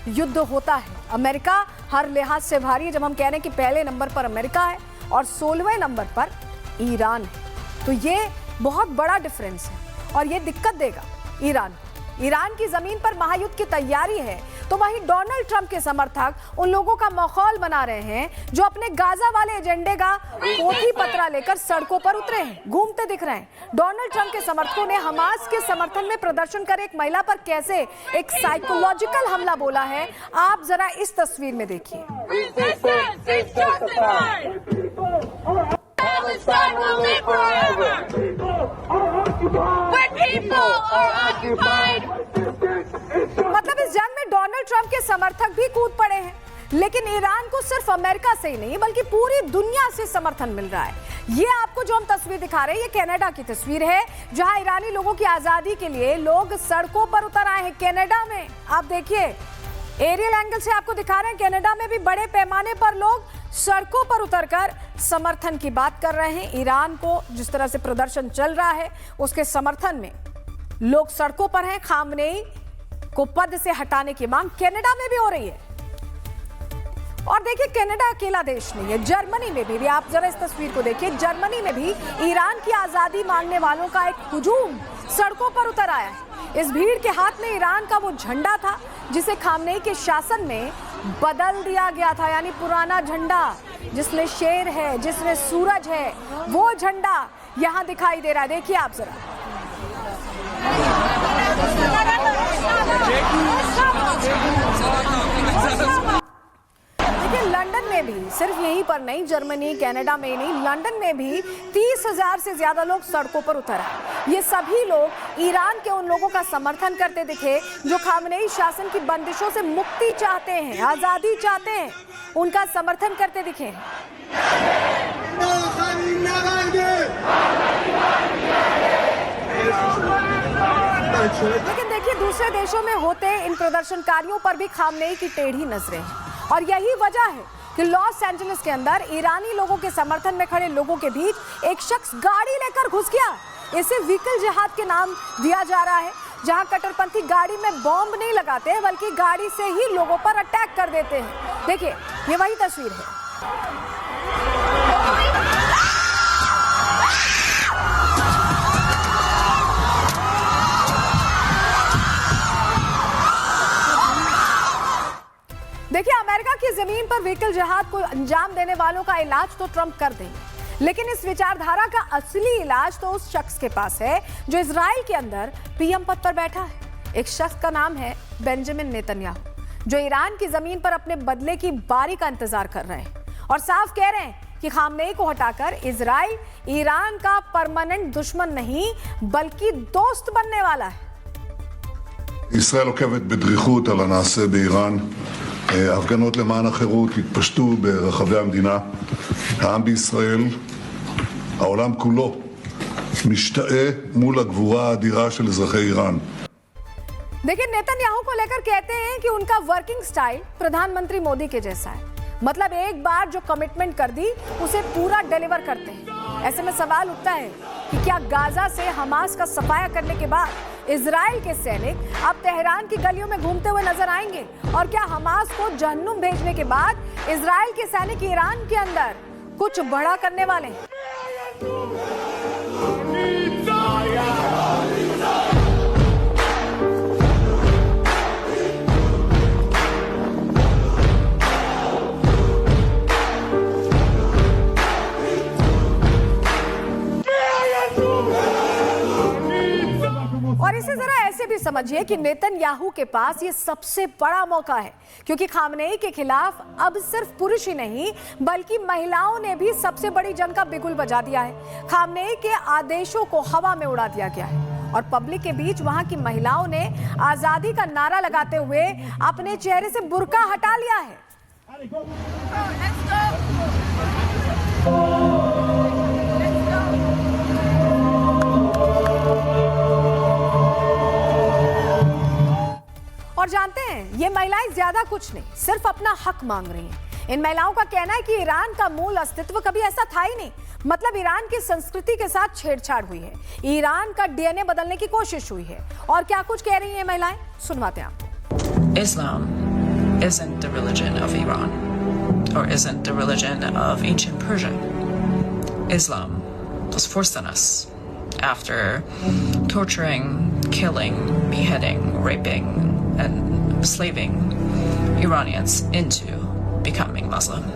युद्ध होता है। अमेरिका हर लिहाज से भारी है। जब हम कह रहे हैं कि पहले नंबर पर अमेरिका है और 16वें नंबर पर ईरान है, तो ये बहुत बड़ा डिफरेंस है और ये दिक्कत देगा ईरान को। ईरान की जमीन पर महायुद्ध की तैयारी है, तो वहीं डोनाल्ड ट्रंप के समर्थक उन लोगों का माहौल बना रहे हैं जो अपने गाजा वाले एजेंडे का पोथी पत्रा लेकर सड़कों पर उतरे हैं, घूमते दिख रहे हैं। डोनाल्ड ट्रंप के समर्थकों ने हमास के समर्थन में प्रदर्शन कर एक महिला पर कैसे एक साइकोलॉजिकल हमला बोला है, आप जरा इस तस्वीर में देखिए। मतलब इस जंग में डोनाल्ड ट्रंप के समर्थक भी कूद पड़े हैं, लेकिन ईरान को सिर्फ अमेरिका से ही नहीं बल्कि पूरी दुनिया से समर्थन मिल रहा है। ये आपको जो हम तस्वीर दिखा रहे हैं, ये कनाडा की तस्वीर है, जहां ईरानी लोगों की आजादी के लिए लोग सड़कों पर उतर आए हैं। कनाडा में आप देखिए, एरियल एंगल से आपको दिखा रहे हैं, कनाडा में भी बड़े पैमाने पर लोग सड़कों पर उतरकर समर्थन की बात कर रहे हैं। ईरान को जिस तरह से प्रदर्शन चल रहा है, उसके समर्थन में लोग सड़कों पर हैं। खामनेई को पद से हटाने की मांग कनाडा में भी हो रही है। और देखिए, कनाडा अकेला देश नहीं है, जर्मनी में भी आप जरा इस तस्वीर को देखिए, जर्मनी में भी ईरान की आजादी मांगने वालों का एक हुजूम सड़कों पर उतर आया है। इस भीड़ के हाथ में ईरान का वो झंडा था जिसे खामनेई के शासन में बदल दिया गया था, यानी पुराना झंडा जिसमें शेर है, जिसमें सूरज है, वो झंडा यहां दिखाई दे रहा है। देखिए आप जरा। देखिए, लंदन में भी, सिर्फ यहीं पर नहीं, जर्मनी कनाडा में ही नहीं, लंदन में भी 30,000 से ज्यादा लोग सड़कों पर उतर आए। ये सभी लोग ईरान के उन लोगों का समर्थन करते दिखे जो खामनेई शासन की बंदिशों से मुक्ति चाहते हैं, आजादी चाहते हैं, उनका समर्थन करते दिखे। लेकिन देखिए, दूसरे देशों में होते इन प्रदर्शनकारियों पर भी खामनेई की टेढ़ी नजरें हैं, और यही वजह है कि लॉस एंजलिस के अंदर ईरानी लोगों के समर्थन में खड़े लोगों के बीच एक शख्स गाड़ी लेकर घुस गया। इसे व्हीकल जिहाद के नाम दिया जा रहा है, जहां कट्टरपंथी गाड़ी में बॉम्ब नहीं लगाते हैं बल्कि गाड़ी से ही लोगों पर अटैक कर देते हैं। देखिए, ये वही तस्वीर है। देखिए, अमेरिका की जमीन पर व्हीकल जिहाद को अंजाम देने वालों का इलाज तो ट्रंप कर देंगे, लेकिन इस विचारधारा का असली इलाज तो उस शख्स के पास है जो इजराइल के अंदर पीएम पद पर बैठा है। एक शख्स का नाम है बेंजामिन नेतन्याहू, जो ईरान की जमीन पर अपने बदले की बारी का इंतजार कर रहे हैं और साफ कह रहे हैं कि खामनेई को हटाकर इजराइल ईरान का परमानेंट दुश्मन नहीं बल्कि दोस्त बनने वाला है। ישראל עוקבת בדריכות על הנעשה באיראן. הפגנות למען החירות התפשטו ברחבי המדינה. העם בישראל, העולם כולו, משתאה מול הגבורה האדירה של אזרחי איראן. देखिए, नेतन्याहू को लेकर कहते हैं कि उनका वर्किंग स्टाइल प्रधानमंत्री मोदी के जैसा है। मतलब एक बार जो कमिटमेंट कर दी उसे पूरा डिलीवर करते हैं। ऐसे में सवाल उठता है कि क्या गाजा से हमास का सफाया करने के बाद इजराइल के सैनिक अब तेहरान की गलियों में घूमते हुए नजर आएंगे? और क्या हमास को जहन्नुम भेजने के बाद इजराइल के सैनिक ईरान के अंदर कुछ बड़ा करने वाले हैं? और इसे जरा ऐसे भी समझिए कि नेतन्याहू के पास ये सबसे बड़ा मौका है, क्योंकि खामनेई के खिलाफ अब सिर्फ पुरुष ही नहीं बल्कि महिलाओं ने भी सबसे बड़ी जंग का बिगुल बजा दिया है। खामनेई के आदेशों को हवा में उड़ा दिया गया है और पब्लिक के बीच वहां की महिलाओं ने आजादी का नारा लगाते हुए अपने चेहरे से बुर्का हटा लिया है। और जानते हैं, ये महिलाएं ज्यादा कुछ नहीं, सिर्फ अपना हक मांग रही हैं। इन महिलाओं का कहना है कि ईरान का मूल अस्तित्व कभी ऐसा था ही नहीं। मतलब ईरान की संस्कृति के साथ छेड़छाड़ हुई है, ईरान का डीएनए बदलने की कोशिश हुई है। और क्या कुछ कह रही हैं महिलाएं, सुनवाते हैं आपको। Islam isn't the religion of Iran, or isn't the religion of ancient Persia. Islam was forced on us after torturing, killing, beheading, raping, and slaving Iranians into becoming Muslim.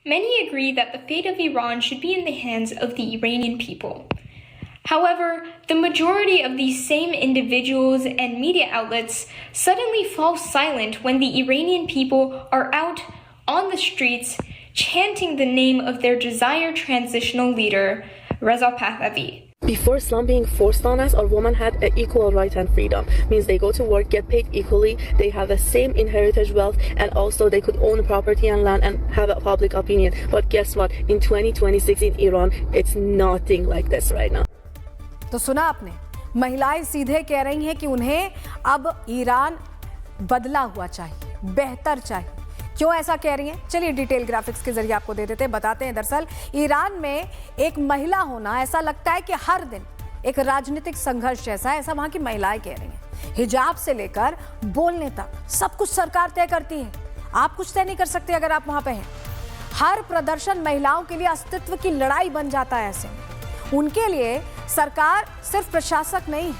Many agree that the fate of Iran should be in the hands of the Iranian people. However, the majority of these same individuals and media outlets suddenly fall silent when the Iranian people are out on the streets chanting the name of their desired transitional leader, Reza Pahlavi. Before Islam being forced on us, our women had an equal right and freedom. Means they go to work, get paid equally, they have the same inherited wealth, and also they could own property and land and have a public opinion. But guess what? In 2026 in Iran, it's nothing like this right now. तो सुना आपने, महिलाएं सीधे कह रही हैं कि उन्हें अब ईरान बदला हुआ चाहिए, बेहतर चाहिए। क्यों ऐसा कह रही हैं? चलिए डिटेल ग्राफिक्स के जरिए आपको दे देते हैं, बताते हैं। दरअसल ईरान में एक महिला होना ऐसा लगता है कि हर दिन एक राजनीतिक संघर्ष जैसा है, ऐसा वहां की महिलाएं कह रही हैं। हिजाब से लेकर बोलने तक सब कुछ सरकार तय करती है, आप कुछ तय नहीं कर सकते अगर आप वहां पे हैं। हर प्रदर्शन महिलाओं के लिए अस्तित्व की लड़ाई बन जाता है। ऐसे में उनके लिए सरकार सिर्फ प्रशासक नहीं,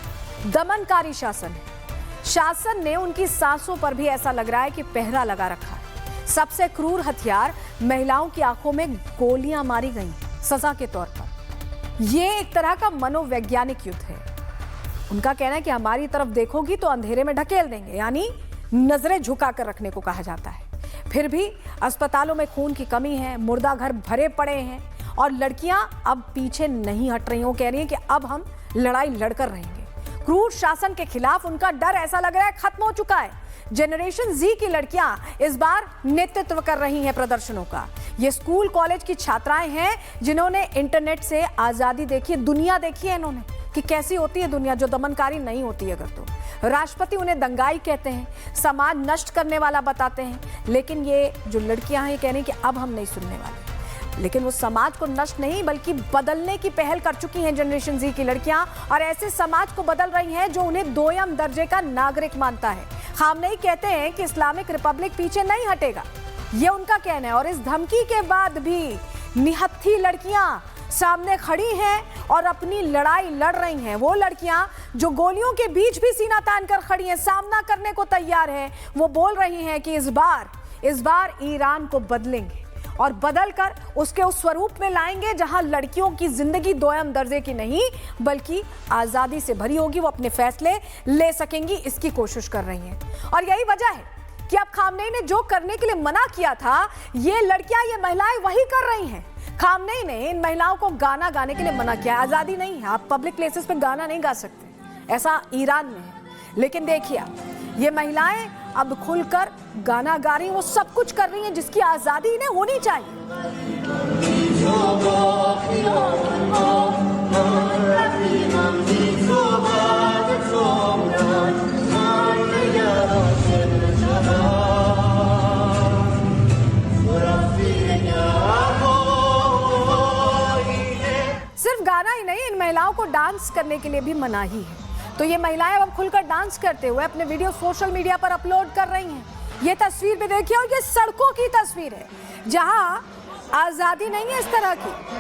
दमनकारी शासन है। शासन ने उनकी सांसों पर भी ऐसा लग रहा है कि पहरा लगा रखा है। सबसे क्रूर हथियार, महिलाओं की आंखों में गोलियां मारी गई सजा के तौर पर। यह एक तरह का मनोवैज्ञानिक युद्ध है। उनका कहना है कि हमारी तरफ देखोगी तो अंधेरे में ढकेल देंगे, यानी नजरें झुकाकर रखने को कहा जाता है। फिर भी अस्पतालों में खून की कमी है, मुर्दा घर भरे पड़े हैं और लड़कियां अब पीछे नहीं हट रही। वो कह रही हैं कि अब हम लड़ाई लड़कर रहेंगे। क्रूर शासन के खिलाफ उनका डर ऐसा लग रहा है खत्म हो चुका है। जनरेशन जी की लड़कियां इस बार नेतृत्व कर रही हैं प्रदर्शनों का। ये स्कूल कॉलेज की छात्राएं हैं जिन्होंने इंटरनेट से आजादी देखी है, दुनिया देखी है इन्होंने कि कैसी होती है दुनिया जो दमनकारी नहीं होती। अगर तो राष्ट्रपति उन्हें दंगाई कहते हैं, समाज नष्ट करने वाला बताते हैं, लेकिन ये जो लड़कियां हैं ये कह रही हैं कि अब हम नहीं सुनने वाले। लेकिन वो समाज को नष्ट नहीं बल्कि बदलने की पहल कर चुकी हैं जनरेशन जी की लड़कियां, और ऐसे समाज को बदल रही हैं जो उन्हें दोयम दर्जे का नागरिक मानता है। खामनेई कहते हैं कि इस्लामिक रिपब्लिक पीछे नहीं हटेगा, ये उनका कहना है। और इस धमकी के बाद भी निहत्थी लड़कियां सामने खड़ी हैं और अपनी लड़ाई लड़ रही हैं। वो लड़कियां जो गोलियों के बीच भी सीना तान कर खड़ी हैं, सामना करने को तैयार हैं, वो बोल रही हैं कि इस बार ईरान को बदलेंगे और बदलकर उसके उस स्वरूप में लाएंगे जहां लड़कियों की जिंदगी दोयम दर्जे की नहीं बल्कि आजादी से भरी होगी, वो अपने फैसले ले सकेंगी, इसकी कोशिश कर रही हैं। और यही वजह है कि अब खामनेई ने जो करने के लिए मना किया था, ये लड़कियां, ये महिलाएं वही कर रही हैं। खामनेई ने इन महिलाओं को गाना गाने के लिए मना किया। आजादी नहीं है, आप पब्लिक प्लेसेस पे गाना नहीं गा सकते, ऐसा ईरान में है। लेकिन देखिए ये महिलाएं अब खुलकर गाना गा रही हैं, वो सब कुछ कर रही हैं जिसकी आजादी इन्हें होनी चाहिए। सिर्फ गाना ही नहीं, इन महिलाओं को डांस करने के लिए भी मनाही है। तो ये महिलाएं अब खुलकर डांस करते हुए अपने वीडियो सोशल मीडिया पर अपलोड कर रही हैं। ये तस्वीर भी देखिए, और ये सड़कों की तस्वीर है जहां आजादी नहीं है इस तरह की।